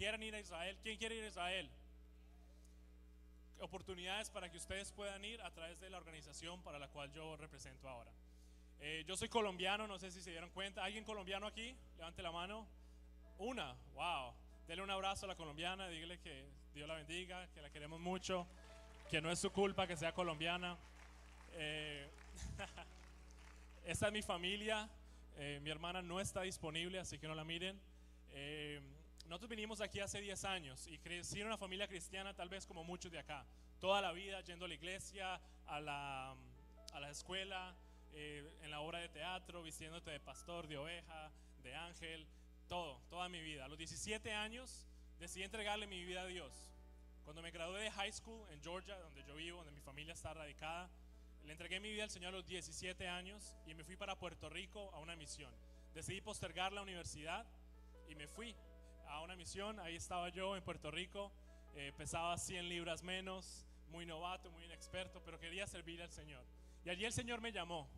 quieran ir a Israel. ¿Quién quiere ir a Israel? Oportunidades para que ustedes puedan ir a través de la organización para la cual yo represento ahora. Yo soy colombiano, no sé si se dieron cuenta. ¿Alguien colombiano aquí? Levante la mano. Una, wow. Dele un abrazo a la colombiana, dígale que Dios la bendiga, que la queremos mucho, que no es su culpa que sea colombiana. Esta es mi familia. Mi hermana no está disponible, así que no la miren. Nosotros vinimos aquí hace 10 años y crecí en una familia cristiana, tal vez como muchos de acá. Toda la vida yendo a la iglesia, a la escuela, en la obra de teatro, vistiéndote de pastor, de oveja, de ángel, toda mi vida. A los 17 años decidí entregarle mi vida a Dios. Cuando me gradué de high school en Georgia, donde yo vivo, donde mi familia está radicada, le entregué mi vida al Señor a los 17 años y me fui para Puerto Rico a una misión. Decidí postergar la universidad y me fui a una misión. Ahí estaba yo en Puerto Rico, pesaba 100 libras menos, muy novato, muy inexperto, pero quería servir al Señor. Y allí el Señor me llamó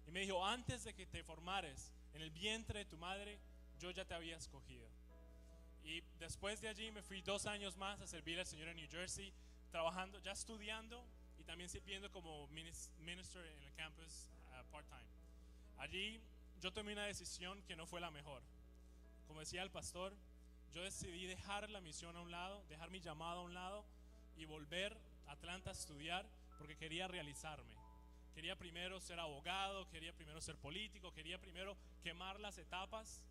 y me dijo: antes de que te formares en el vientre de tu madre, yo ya te había escogido. Y después de allí me fui 2 años más a servir al Señor en New Jersey, trabajando, ya estudiando y también sirviendo como minister en el campus part-time. Allí yo tomé una decisión que no fue la mejor. Como decía el pastor, yo decidí dejar la misión a un lado, dejar mi llamado a un lado y volver a Atlanta a estudiar porque quería realizarme. Quería primero ser abogado, quería primero ser político, quería primero quemar las etapas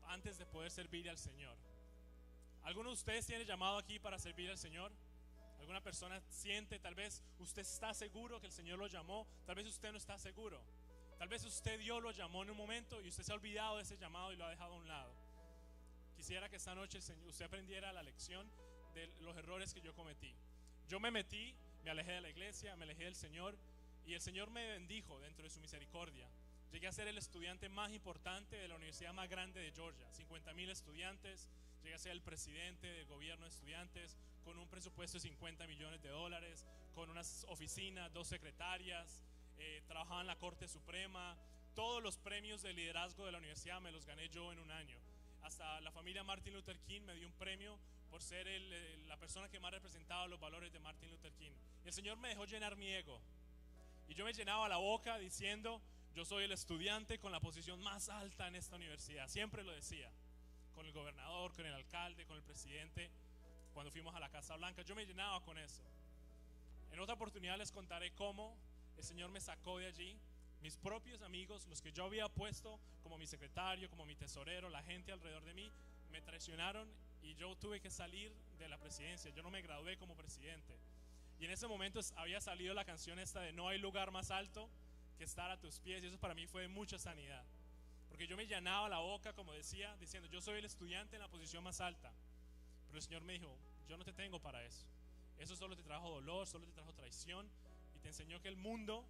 antes de poder servir al Señor. ¿Alguno de ustedes tiene llamado aquí para servir al Señor? ¿Alguna persona siente, tal vez usted está seguro que el Señor lo llamó, tal vez usted no está seguro? Tal vez Dios lo llamó en un momento y usted se ha olvidado de ese llamado y lo ha dejado a un lado. Quisiera que esta noche usted aprendiera la lección de los errores que yo cometí. Yo me metí, me alejé de la iglesia, me alejé del Señor y el Señor me bendijo dentro de su misericordia. Llegué a ser el estudiante más importante de la universidad más grande de Georgia, 50,000 estudiantes. Llegué a ser el presidente del gobierno de estudiantes con un presupuesto de $50 millones, con unas oficinas, 2 secretarias, trabajaba en la Corte Suprema. Todos los premios de liderazgo de la universidad me los gané yo en un año. Hasta la familia Martin Luther King me dio un premio por ser la persona que más representaba los valores de Martin Luther King. Y el Señor me dejó llenar mi ego. Y yo me llenaba la boca diciendo: yo soy el estudiante con la posición más alta en esta universidad. Siempre lo decía, con el gobernador, con el alcalde, con el presidente. Cuando fuimos a la Casa Blanca, yo me llenaba con eso. En otra oportunidad les contaré cómo el Señor me sacó de allí. Mis propios amigos, los que yo había puesto como mi secretario, como mi tesorero, la gente alrededor de mí, me traicionaron y yo tuve que salir de la presidencia. Yo no me gradué como presidente. Y en ese momento había salido la canción esta de "No hay lugar más alto que estar a tus pies", y eso para mí fue de mucha sanidad. Porque yo me llenaba la boca, como decía, diciendo: yo soy el estudiante en la posición más alta. Pero el Señor me dijo: yo no te tengo para eso. Eso solo te trajo dolor, solo te trajo traición y te enseñó que el mundo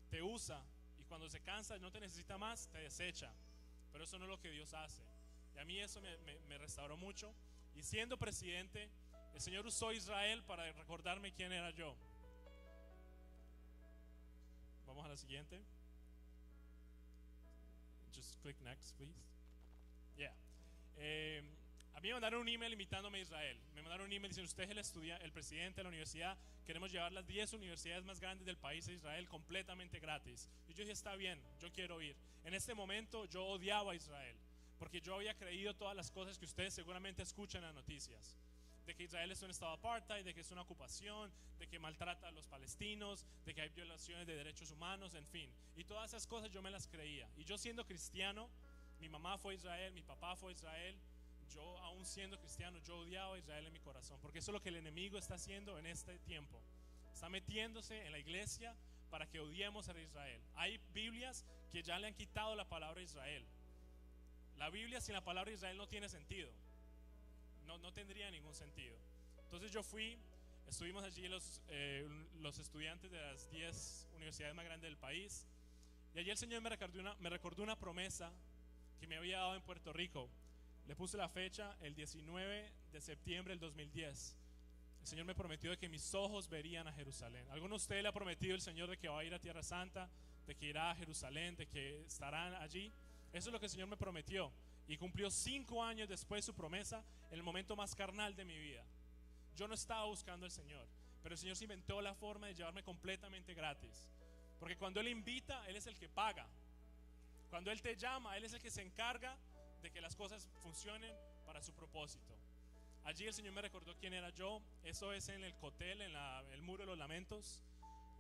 te usa y cuando se cansa, no te necesita más, te desecha. Pero eso no es lo que Dios hace. Y a mí eso me restauró mucho. Y siendo presidente, el Señor usó a Israel para recordarme quién era yo. Vamos a la siguiente. Just click next, please. Yeah. A mí me mandaron un email invitándome a Israel. Me mandaron un email diciendo: usted es el presidente de la universidad, queremos llevar las 10 universidades más grandes del país a Israel completamente gratis. Y yo dije: está bien, yo quiero ir. En este momento yo odiaba a Israel, porque yo había creído todas las cosas que ustedes seguramente escuchan en las noticias. De que Israel es un estado apartheid, de que es una ocupación, de que maltrata a los palestinos, de que hay violaciones de derechos humanos, en fin. Y todas esas cosas yo me las creía. Y yo siendo cristiano, mi mamá fue a Israel, mi papá fue a Israel. Yo aún siendo cristiano, yo odiaba a Israel en mi corazón, porque eso es lo que el enemigo está haciendo en este tiempo. Está metiéndose en la iglesia para que odiemos a Israel. Hay Biblias que ya le han quitado la palabra Israel. La Biblia sin la palabra Israel no tiene sentido. No tendría ningún sentido. Entonces yo fui, estuvimos allí los estudiantes de las 10 universidades más grandes del país. Y allí el Señor me recordó una promesa que me había dado en Puerto Rico. Le puse la fecha, el 19 de septiembre del 2010. El Señor me prometió de que mis ojos verían a Jerusalén. ¿Alguno de ustedes le ha prometido el Señor de que va a ir a Tierra Santa, de que irá a Jerusalén, de que estarán allí? Eso es lo que el Señor me prometió. Y cumplió 5 años después su promesa en el momento más carnal de mi vida. Yo no estaba buscando al Señor, pero el Señor se inventó la forma de llevarme completamente gratis. Porque cuando Él invita, Él es el que paga. Cuando Él te llama, Él es el que se encarga de que las cosas funcionen para su propósito. Allí el Señor me recordó quién era yo. Eso es en el Cotel, en el Muro de los Lamentos.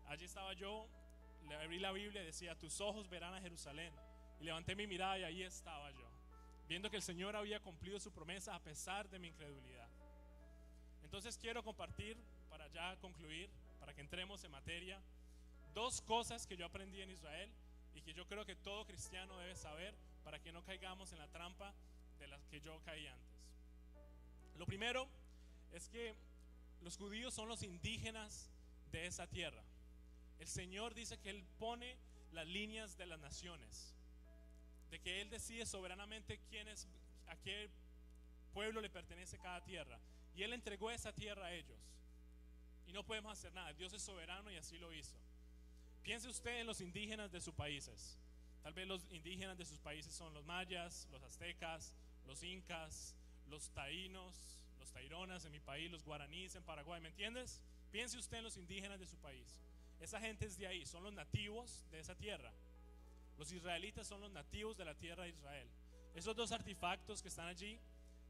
Allí estaba yo, le abrí la Biblia y decía: tus ojos verán a Jerusalén. Y levanté mi mirada y ahí estaba yo, viendo que el Señor había cumplido su promesa a pesar de mi incredulidad. Entonces quiero compartir, para ya concluir, para que entremos en materia, 2 cosas que yo aprendí en Israel y que yo creo que todo cristiano debe saber para que no caigamos en la trampa de las que yo caí antes. Lo primero es que los judíos son los indígenas de esa tierra. El Señor dice que Él pone las líneas de las naciones, de que Él decide soberanamente a qué pueblo le pertenece cada tierra, y Él entregó esa tierra a ellos y no podemos hacer nada. Dios es soberano y así lo hizo. Piense usted en los indígenas de sus países. Tal vez los indígenas de sus países son los mayas, los aztecas, los incas, los taínos, los taironas en mi país, los guaraníes en Paraguay, ¿me entiendes? Piense usted en los indígenas de su país. Esa gente es de ahí, son los nativos de esa tierra. Los israelitas son los nativos de la tierra de Israel. Esos 2 artefactos que están allí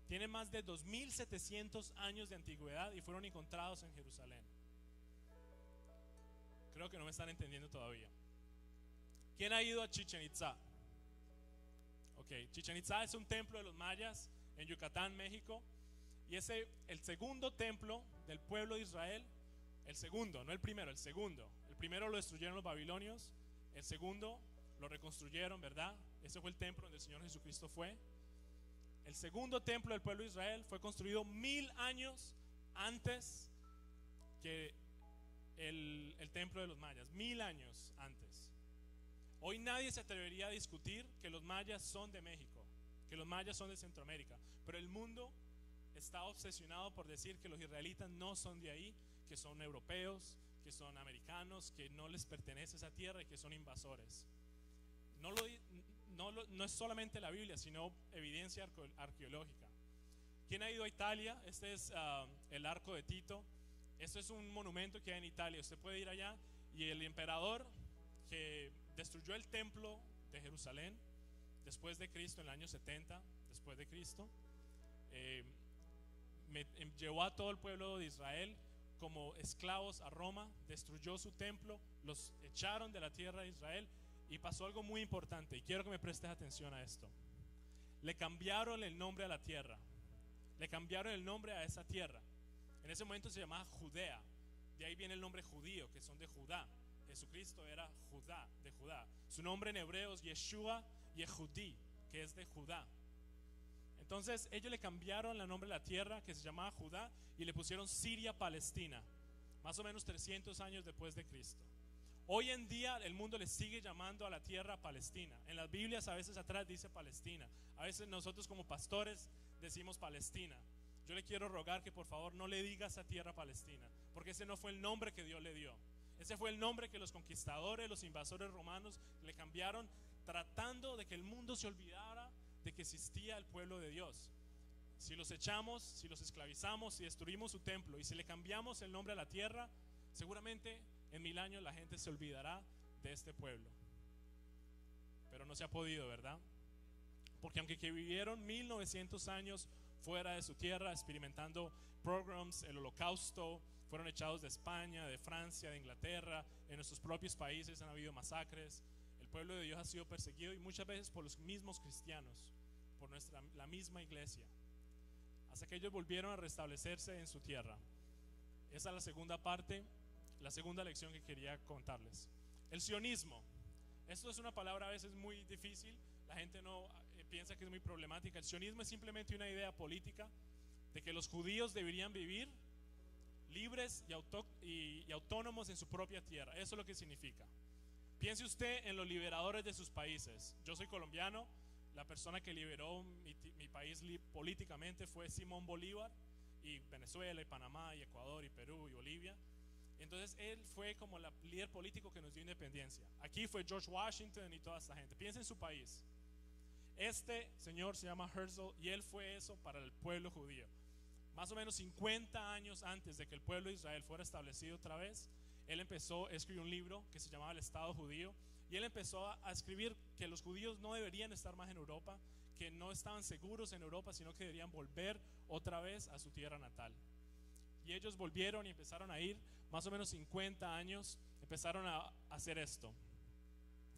tienen más de 2700 años de antigüedad y fueron encontrados en Jerusalén. Creo que no me están entendiendo todavía. ¿Quién ha ido a Chichén Itzá? Ok, Chichén Itzá es un templo de los mayas en Yucatán, México. Y es el segundo templo del pueblo de Israel. El segundo, no el primero, el segundo. El primero lo destruyeron los babilonios. El segundo lo reconstruyeron, ¿verdad? Ese fue el templo donde el Señor Jesucristo fue. El segundo templo del pueblo de Israel fue construido 1000 años antes que el templo de los mayas. 1000 años antes. Hoy nadie se atrevería a discutir que los mayas son de México, que los mayas son de Centroamérica, pero el mundo está obsesionado por decir que los israelitas no son de ahí, que son europeos, que son americanos, que no les pertenece esa tierra y que son invasores. No es solamente la Biblia, sino evidencia arqueológica. ¿Quién ha ido a Italia? Este es el Arco de Tito. Esto es un monumento que hay en Italia. Usted puede ir allá y el emperador que destruyó el templo de Jerusalén después de Cristo, en el año 70 después de Cristo, llevó a todo el pueblo de Israel como esclavos a Roma, destruyó su templo, los echaron de la tierra de Israel y pasó algo muy importante y quiero que me prestes atención a esto. Le cambiaron el nombre a la tierra, le cambiaron el nombre a esa tierra. En ese momento se llamaba Judea, de ahí viene el nombre judío, que son de Judá. Jesucristo era Judá, de Judá. Su nombre en hebreo es Yeshua Yehudí, que es de Judá. Entonces ellos le cambiaron el nombre de la tierra, que se llamaba Judá, y le pusieron Siria Palestina, más o menos 300 años después de Cristo. Hoy en día el mundo le sigue llamando a la tierra Palestina. En las Biblias a veces atrás dice Palestina, a veces nosotros como pastores decimos Palestina. Yo le quiero rogar que por favor no le diga esa tierra Palestina, porque ese no fue el nombre que Dios le dio. Ese fue el nombre que los conquistadores, los invasores romanos le cambiaron, tratando de que el mundo se olvidara de que existía el pueblo de Dios. Si los echamos, si los esclavizamos, si destruimos su templo y si le cambiamos el nombre a la tierra, seguramente en 1000 años la gente se olvidará de este pueblo. Pero no se ha podido, ¿verdad? Porque aunque que vivieron 1900 años fuera de su tierra, experimentando pogroms, el holocausto, fueron echados de España, de Francia, de Inglaterra, en nuestros propios países han habido masacres. El pueblo de Dios ha sido perseguido y muchas veces por los mismos cristianos, por la misma iglesia, hasta que ellos volvieron a restablecerse en su tierra. Esa es la segunda parte, la segunda lección que quería contarles. El sionismo. Esto es una palabra a veces muy difícil, la gente no piensa que es muy problemática. El sionismo es simplemente una idea política de que los judíos deberían vivir libres y autónomos en su propia tierra. Eso es lo que significa. Piense usted en los liberadores de sus países. Yo soy colombiano, la persona que liberó mi país políticamente fue Simón Bolívar, y Venezuela y Panamá y Ecuador y Perú y Bolivia. Entonces él fue como el líder político que nos dio independencia. Aquí fue George Washington y toda esta gente. Piensa en su país. Este señor se llama Herzl y él fue eso para el pueblo judío. Más o menos 50 años antes de que el pueblo de Israel fuera establecido otra vez, él empezó a escribir un libro que se llamaba El Estado Judío, y él empezó a escribir que los judíos no deberían estar más en Europa, que no estaban seguros en Europa, sino que deberían volver otra vez a su tierra natal. Y ellos volvieron y empezaron a ir, más o menos 50 años, empezaron a hacer esto.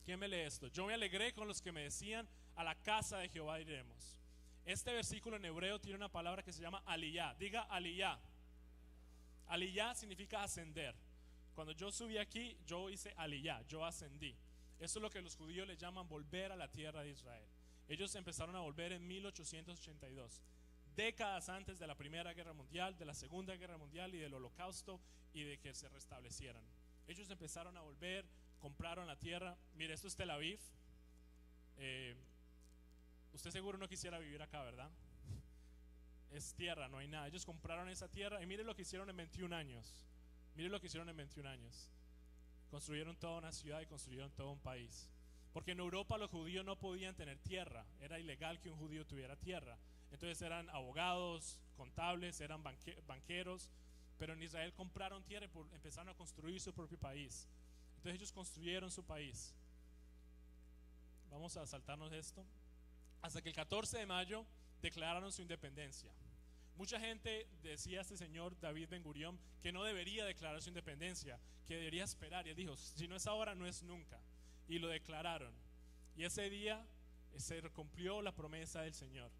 ¿Quién me lee esto? Yo me alegré con los que me decían, a la casa de Jehová iremos. Este versículo en hebreo tiene una palabra que se llama aliyah. Diga aliyah. Aliyah significa ascender. Cuando yo subí aquí, yo hice aliyah, yo ascendí. Eso es lo que los judíos le llaman volver a la tierra de Israel. Ellos empezaron a volver en 1882, décadas antes de la Primera Guerra Mundial, de la Segunda Guerra Mundial y del Holocausto, y de que se restablecieran. Ellos empezaron a volver, compraron la tierra. Mire, esto es Tel Aviv. Usted seguro no quisiera vivir acá, ¿verdad? Es tierra, no hay nada. Ellos compraron esa tierra y mire lo que hicieron en 21 años. Mire lo que hicieron en 21 años. Construyeron toda una ciudad y construyeron todo un país. Porque en Europa los judíos no podían tener tierra. Era ilegal que un judío tuviera tierra. Entonces eran abogados, contables, eran banqueros. Pero en Israel compraron tierra y empezaron a construir su propio país. Entonces ellos construyeron su país. Vamos a saltarnos esto. Hasta que el 14 de mayo declararon su independencia. Mucha gente decía a este señor David Ben Gurión que no debería declarar su independencia, que debería esperar. Y él dijo, si no es ahora, no es nunca. Y lo declararon. Y ese día se cumplió la promesa del Señor,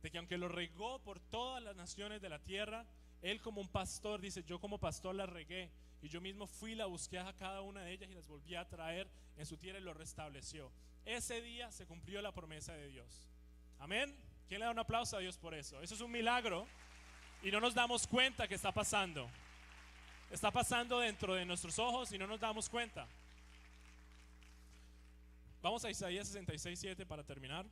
de que aunque lo regó por todas las naciones de la tierra, él como un pastor, dice, yo como pastor la regué, y yo mismo fui, la busqué a cada una de ellas y las volví a traer en su tierra y lo restableció. Ese día se cumplió la promesa de Dios. Amén. ¿Quién le da un aplauso a Dios por eso? Eso es un milagro y no nos damos cuenta que está pasando. Está pasando dentro de nuestros ojos y no nos damos cuenta. Vamos a Isaías 66:7 para terminar.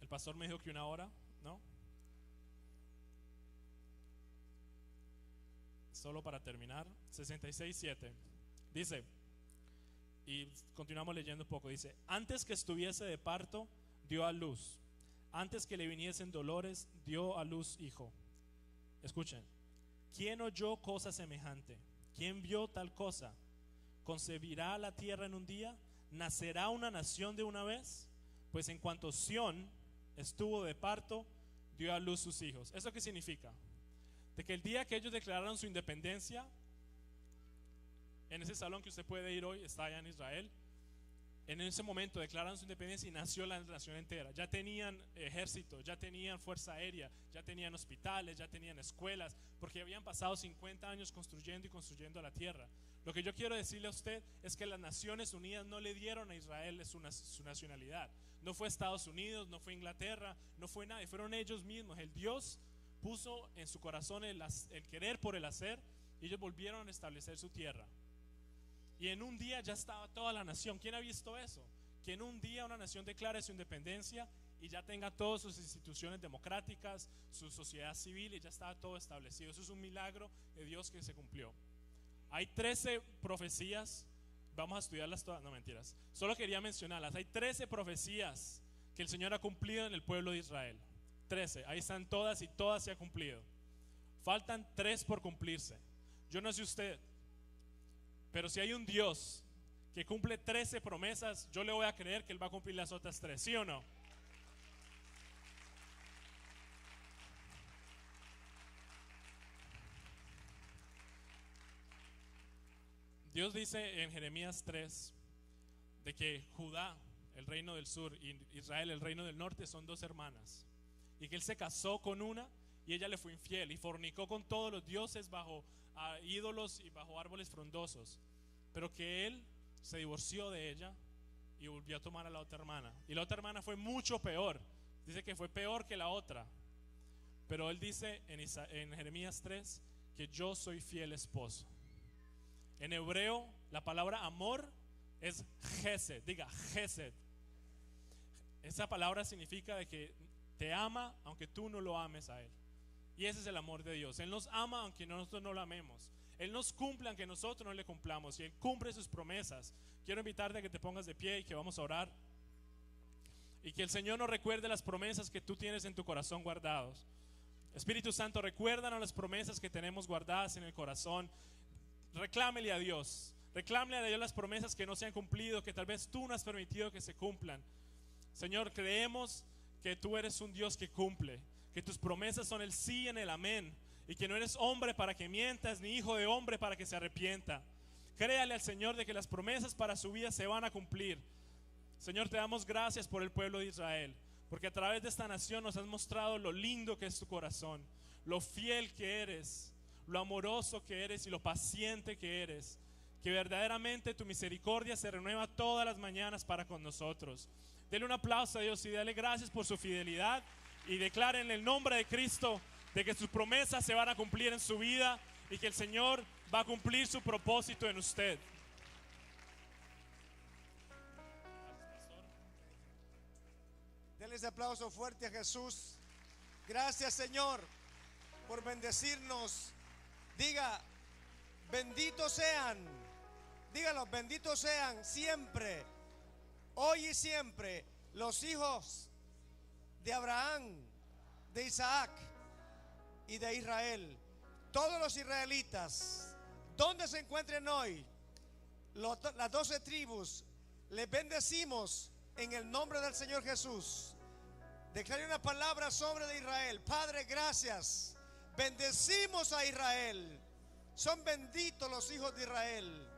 El pastor me dijo que una hora, ¿no? Solo para terminar, 66:7 dice, y continuamos leyendo un poco, dice, antes que estuviese de parto, dio a luz, antes que le viniesen dolores, dio a luz hijo. Escuchen, ¿quién oyó cosa semejante? ¿Quién vio tal cosa? ¿Concebirá la tierra en un día? ¿Nacerá una nación de una vez? Pues en cuanto Sión estuvo de parto, dio a luz sus hijos. ¿Eso qué significa? De que el día que ellos declararon su independencia, en ese salón que usted puede ir hoy, está allá en Israel, en ese momento declararon su independencia y nació la nación entera. Ya tenían ejército, ya tenían fuerza aérea, ya tenían hospitales, ya tenían escuelas, porque habían pasado 50 años construyendo y construyendo la tierra. Lo que yo quiero decirle a usted es que las Naciones Unidas no le dieron a Israel su nacionalidad. No fue Estados Unidos, no fue Inglaterra, no fue nadie, fueron ellos mismos. El Dios puso en su corazón el querer por el hacer, y ellos volvieron a establecer su tierra. Y en un día ya estaba toda la nación. ¿Quién ha visto eso? Que en un día una nación declare su independencia y ya tenga todas sus instituciones democráticas, su sociedad civil, y ya estaba todo establecido. Eso es un milagro de Dios que se cumplió. Hay 13 profecías. Vamos a estudiarlas todas, no mentiras. Solo quería mencionarlas. Hay 13 profecías que el Señor ha cumplido en el pueblo de Israel. 13, ahí están todas y todas se han cumplido. Faltan 3 por cumplirse. Yo no sé usted, pero si hay un Dios que cumple 13 promesas, yo le voy a creer que Él va a cumplir las otras 3, ¿sí o no? Dios dice en Jeremías 3 de que Judá, el reino del sur, y Israel, el reino del norte, son 2 hermanas, y que Él se casó con una y ella le fue infiel y fornicó con todos los dioses bajo ídolos y bajo árboles frondosos, pero que Él se divorció de ella y volvió a tomar a la otra hermana, y la otra hermana fue mucho peor. Dice que fue peor que la otra, pero Él dice en Jeremías 3 que yo soy fiel esposo. En hebreo la palabra amor es Gesed. Diga Gesed. Esa palabra significa de que te ama aunque tú no lo ames a Él. Y ese es el amor de Dios. Él nos ama aunque nosotros no lo amemos. Él nos cumple aunque nosotros no le cumplamos, y Él cumple sus promesas. Quiero invitarte a que te pongas de pie y que vamos a orar. y que el Señor nos recuerde las promesas que tú tienes en tu corazón guardados. Espíritu Santo, recuérdanos las promesas que tenemos guardadas en el corazón. Reclámele a Dios. Reclámele a Dios las promesas que no se han cumplido, que tal vez tú no has permitido que se cumplan. Señor, creemos que tú eres un Dios que cumple, que tus promesas son el sí y el amén, y que no eres hombre para que mientas, ni hijo de hombre para que se arrepienta. Créale al Señor de que las promesas para su vida se van a cumplir. Señor, te damos gracias por el pueblo de Israel, porque a través de esta nación nos has mostrado lo lindo que es tu corazón, lo fiel que eres, lo amoroso que eres y lo paciente que eres, que verdaderamente tu misericordia se renueva todas las mañanas para con nosotros. Dele un aplauso a Dios y dale gracias por su fidelidad, y declare en el nombre de Cristo de que sus promesas se van a cumplir en su vida y que el Señor va a cumplir su propósito en usted. Denle ese aplauso fuerte a Jesús. Gracias, Señor, por bendecirnos. Diga, benditos sean. Dígalo, benditos sean siempre, hoy y siempre, los hijos de Abraham, de Isaac y de Israel. Todos los israelitas, donde se encuentren hoy, las 12 tribus, les bendecimos en el nombre del Señor Jesús. Declaré una palabra sobre de Israel. Padre, gracias. Bendecimos a Israel. Son benditos los hijos de Israel,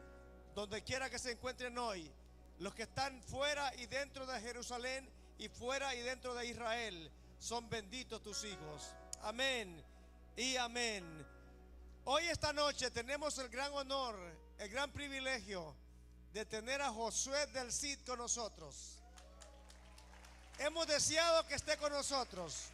donde quiera que se encuentren hoy. Los que están fuera y dentro de Jerusalén, y fuera y dentro de Israel, son benditos tus hijos. Amén y amén. Hoy, esta noche, tenemos el gran honor, el gran privilegio de tener a Josué del Cid con nosotros. Hemos deseado que esté con nosotros.